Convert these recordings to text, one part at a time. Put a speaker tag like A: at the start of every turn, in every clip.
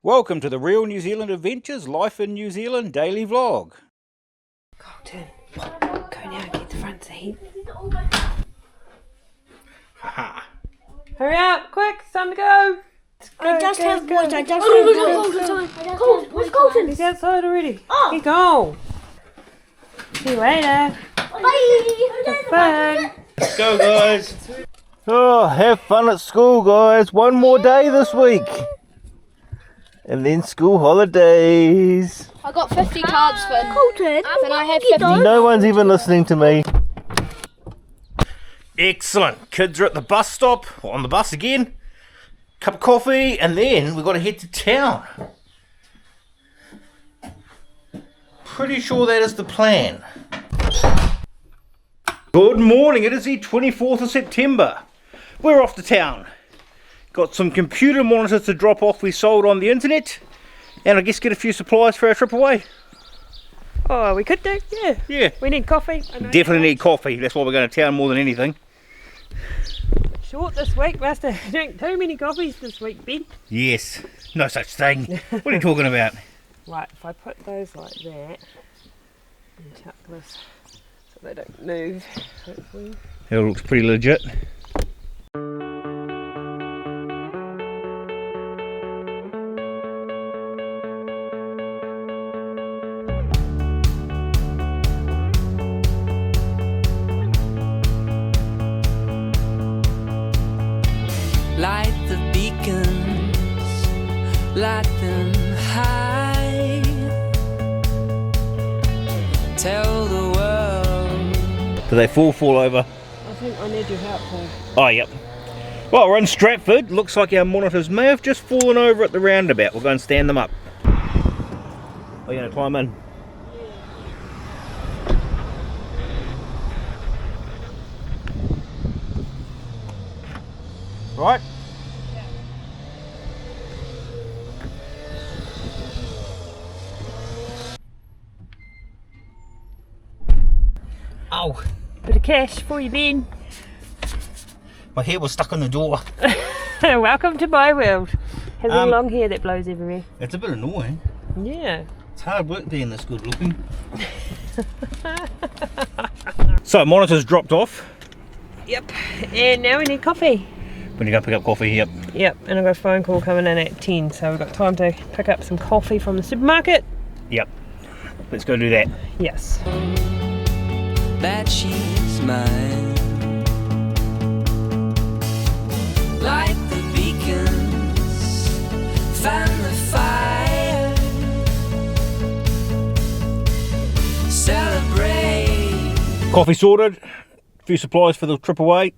A: Welcome to the Real New Zealand Adventures Life in New Zealand daily vlog.
B: Colton, go now and get the front seat. Hurry up, quick, it's time to go.
C: I just have water. Where's Colton?
B: He's outside already. He go. See you later.
C: Bye.
B: Have fun.
A: Let's go, guys. Oh, have fun at school, guys. One more day this week. And then school holidays.
C: I got 50 cards for Colton. And I had 50.
A: No one's even listening to me. Excellent. Kids are at the bus stop, or on the bus again. Cup of coffee, and then we've got to head to town. Pretty sure that is the plan. Good morning. It is the 24th of September. We're off to town. Got some computer monitors to drop off we sold on the internet, and I guess get a few supplies for our trip away.
B: Oh, we could do, yeah.
A: Yeah.
B: We need coffee.
A: Definitely need coffee. That's why we're going to town more than anything.
B: Short this week, must have drank too many coffees this week, Ben.
A: Yes. No such thing. What are you talking about?
B: Right, if I put those like that and chuck this so they don't move, hopefully.
A: It looks pretty legit.
D: Light the beacons, light them high. Tell the world.
A: Do they fall over?
B: I think I need your help though.
A: Oh, yep. Well, we're in Stratford. Looks like our monitors may have just fallen over at the roundabout. We'll go and stand them up. Are you going to climb in? Right? Oh,
B: Bit of cash for you, Ben.
A: my hair was stuck on the door.
B: Welcome to my world. Having
A: Um,
B: long hair that blows everywhere.
A: It's a bit annoying.
B: Yeah.
A: It's hard work being this good looking. So, monitors dropped off.
B: Yep. And now we need coffee.
A: When you go pick up coffee, yep.
B: Yep. And I've got a phone call coming in at 10, so we've got time to pick up some coffee from the supermarket.
A: Yep. Let's go do that.
B: Yes.
D: That she's mine. Light the beacons, fan the fire. Celebrate.
A: Coffee sorted. A few supplies for the trip away.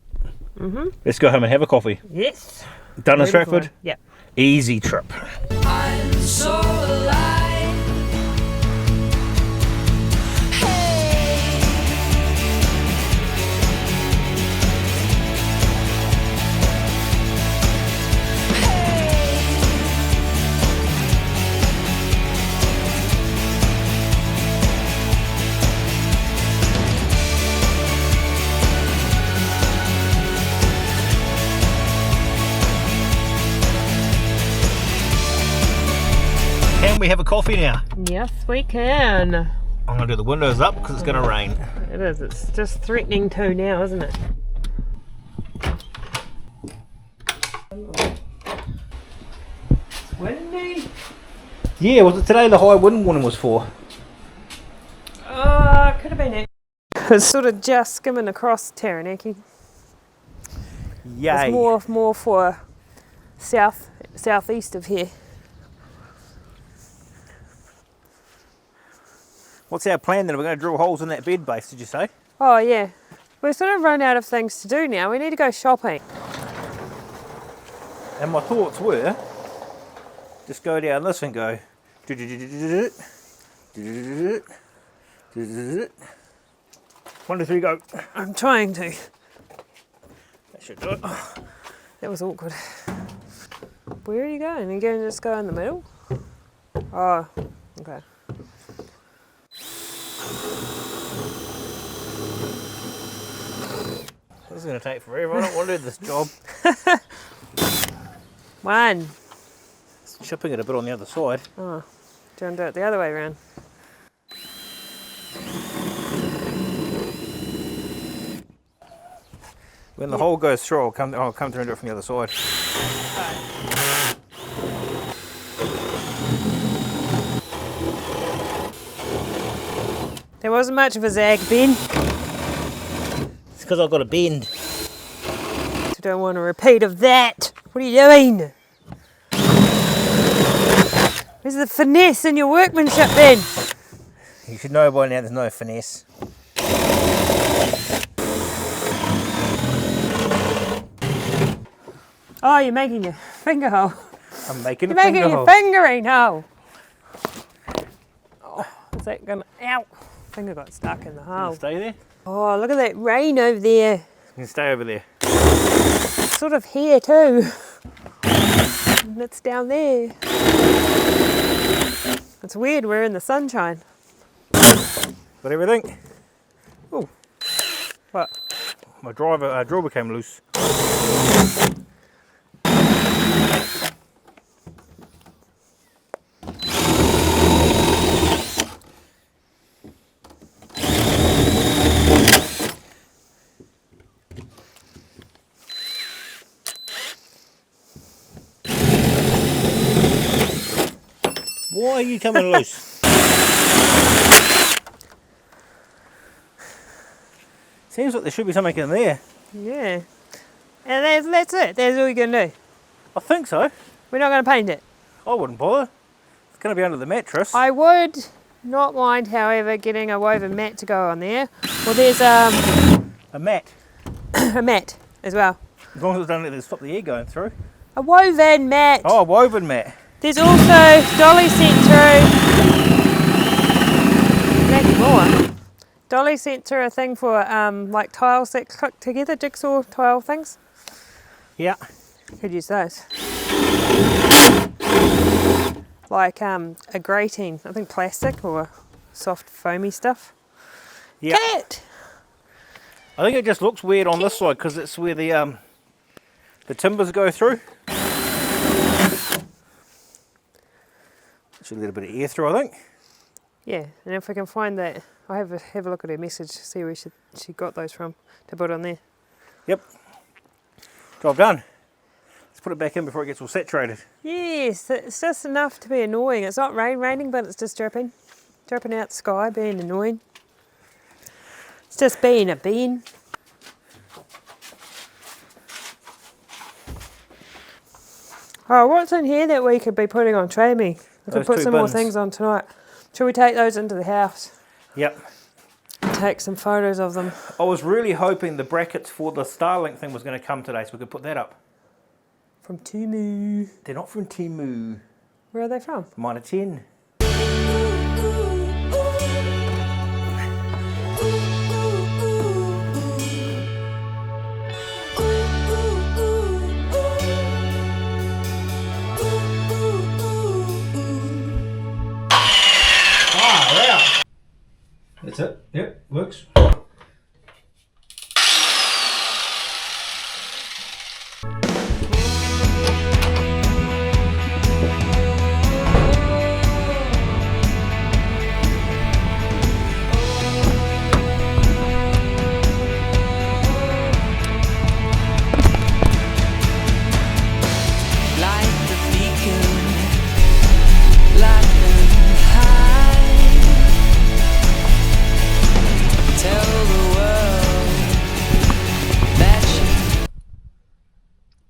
B: Mhm.
A: Let's go home and have a coffee.
B: Yes.
A: Done in
B: Ready for
A: Stratford?
B: one. Yep.
A: Easy trip.
D: I'm so alive. Hey.
A: Can we have a coffee now?
B: Yes, we can.
A: I'm going to do the windows up because it's going to rain.
B: It is. It's just threatening to now, isn't it? It's windy.
A: Yeah, was it today the high wind warning was for?
B: Could have been it. It's sort of just skimming across Taranaki.
A: Yay.
B: It's more for southeast of here.
A: What's our plan then? We're going to drill holes in that bed base, did you say?
B: Oh yeah. We're sort of run out of things to do now. We need to go shopping.
A: And my thoughts were, just go down this and go. 1, 2, 3, go.
B: I'm trying to.
A: That should do it.
B: That was awkward. Where are you going? Are you going to just go in the middle? Oh, okay.
A: This is going to take forever. I don't want to do this job.
B: One.
A: It's chipping it a bit on the other side.
B: Oh, do you want to do it the other way around?
A: When the hole goes through, I'll come through and do it from the other side.
B: There wasn't much of a zag, Ben.
A: It's because I've got a bend.
B: I don't want a repeat of that. What are you doing? Where's the finesse in your workmanship, Ben?
A: You should know by now there's no finesse.
B: Oh, you're making your finger hole.
A: I'm making
B: You're
A: a
B: making
A: finger
B: your
A: hole.
B: fingering hole. Oh, is that gonna? Ow! Finger got stuck in the hole.
A: Stay there.
B: Oh, look at that rain over there.
A: You can stay over there.
B: Sort of here too. And it's down there. It's weird. We're in the sunshine.
A: Got everything? Oh,
B: What?
A: my drawer became loose. Why are you coming loose? Seems like there should be something in there.
B: Yeah. And that's it. That's all you can do.
A: I think so.
B: We're not going to paint it.
A: I wouldn't bother. It's going to be under the mattress.
B: I would not mind, however, getting a woven mat to go on there. Well, there's
A: A mat.
B: a mat as well.
A: As long as it doesn't stop the air going through.
B: A woven mat.
A: Oh, a woven mat.
B: There's also Dolly sent through. Maybe more. Dolly sent through a thing for like tiles that click together, jigsaw tile things.
A: Yeah.
B: Could use those. Like a grating, I think plastic or soft foamy stuff.
A: Yeah.
B: Cat!
A: I think it just looks weird on this side because it's where the timbers go through. Should let a bit of air through, I think.
B: Yeah, and if we can find that, I'll have a look at her message, see where she got those from to put on there.
A: Yep. Job done. Let's put it back in before it gets all saturated.
B: Yes, it's just enough to be annoying. It's not raining, but it's just dripping out the sky, being annoying. It's just being a bean. Oh, what's in here that we could be putting on Tray Me? We could
A: Those
B: put
A: two
B: some more
A: bins.
B: things on tonight. Should we take those into the house?
A: Yep.
B: And take some photos of them.
A: I was really hoping the brackets for the Starlink thing was going to come today so we could put that up.
B: From Tumu.
A: They're not from Timu.
B: Where are they from?
A: Mine are 10. That's it. Yep, works.
D: Like the beacon, like high. Tell the world that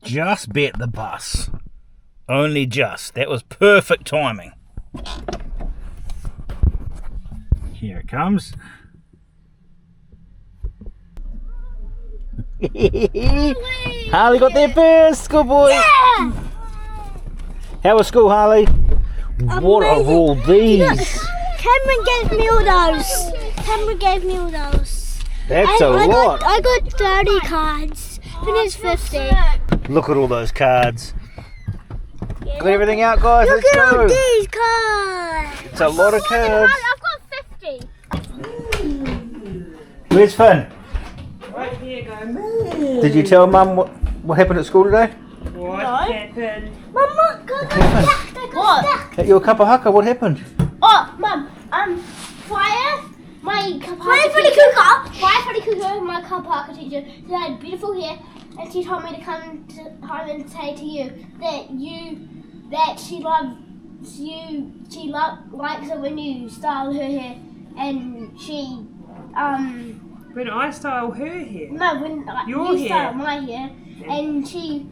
D: you
A: Just bet the bus. Only just. That was perfect timing. Here it comes. Harley got there first. Good boy.
C: Yeah!
A: How was school, Harley? What are all these?
C: Cameron gave me all those. Cameron gave me all those.
A: That's a lot.
C: I got 30 cards. Finish 50.
A: Look at all those cards. Got everything out, guys.
C: Look
A: Let's
C: at all
A: go.
C: these cards.
A: It's a lot of cards.
C: I've got 50.
A: Where's Finn?
B: Right here, go. Moo.
A: Did you tell Mum what happened at school today?
B: What
C: No.
B: happened?
C: Mama, go stacked. I got stacked.
A: At your kapa haka, what happened?
C: Oh, Mum, Fire, my kapa Fire cooker, my kapa teacher, she had beautiful hair, and she told me to come home and say to you that she loves you. She likes it when you style her hair, and she
B: When I style her hair.
C: no when
B: Your
C: you
B: hair.
C: style my hair, and she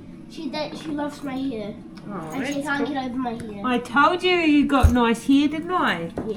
C: loves my hair,
B: Oh,
C: and she
B: that's
C: can't
B: cool.
C: get over my hair.
B: I told you got nice hair, didn't I?
C: Yeah.